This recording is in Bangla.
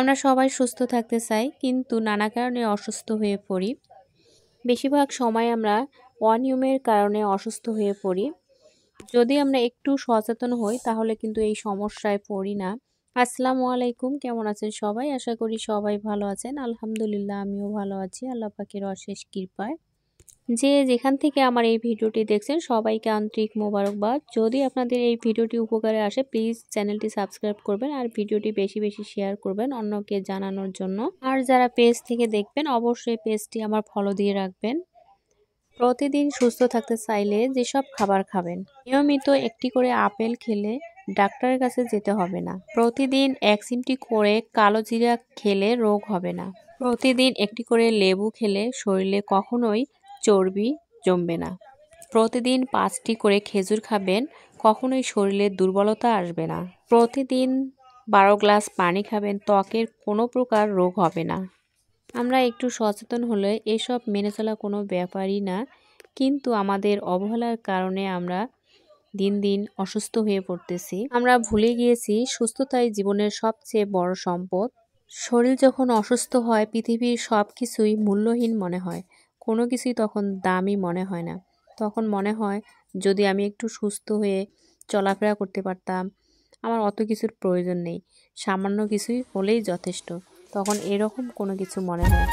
আমরা সবাই সুস্থ থাকতে চাই, কিন্তু নানা কারণে অসুস্থ হয়ে পড়ি। বেশিরভাগ সময় আমরা অনিয়মের কারণে অসুস্থ হয়ে পড়ি। যদি আমরা একটু সচেতন হই তাহলে কিন্তু এই সমস্যায় পড়ি না। আসসালামু আলাইকুম, কেমন আছেন সবাই? আশা করি সবাই ভালো আছেন। আলহামদুলিল্লাহ, আমিও ভালো আছি আল্লাহ পাকের অশেষ কৃপায়। যে যেখান থেকে আমার এই ভিডিওটি দেখছেন সবাইকে আন্তরিক মোবারকবাদ। যদি আপনাদের এই ভিডিওটি উপকারে আসে প্লিজ চ্যানেলটি সাবস্ক্রাইব করবেন আর ভিডিওটি বেশি বেশি শেয়ার করবেন অন্যকে জানানোর জন্য। আর যারা পেজ থেকে দেখবেন অবশ্যই পেজটি আমার ফলো দিয়ে রাখবেন। প্রতিদিন সুস্থ থাকতে চাইলে যেসব খাবার খাবেন, নিয়মিত একটি করে আপেল খেলে ডাক্তারের কাছে যেতে হবে না। প্রতিদিন 1 চিমটি করে কালো জিরা খেলে রোগ হবে না। প্রতিদিন একটি করে লেবু খেলে শরীরে কখনোই চর্বি জমবে না। প্রতিদিন 5টি করে খেজুর খাবেন, কখনোই শরীরে দুর্বলতা আসবে না। প্রতিদিন 12 গ্লাস পানি খাবেন, ত্বকের কোনো প্রকার রোগ হবে না। আমরা একটু সচেতন হলে এসব মেনে চলা কোনো ব্যাপারই না, কিন্তু আমাদের অবহেলার কারণে আমরা দিন দিন অসুস্থ হয়ে পড়তেছি। আমরা ভুলে গিয়েছি সুস্থতাই জীবনের সবচেয়ে বড় সম্পদ। শরীর যখন অসুস্থ হয় পৃথিবীর সব কিছুই মূল্যহীন মনে হয়, কোনো কিছুই তখন দামি মনে হয় না। তখন মনে হয় যদি আমি একটু সুস্থ হয়ে চলাফেরা করতে পারতাম, আমার অত কিছুর প্রয়োজন নেই, সামান্য কিছুই হলেই যথেষ্ট। তখন এরকম কোনো কিছু মনে হয়।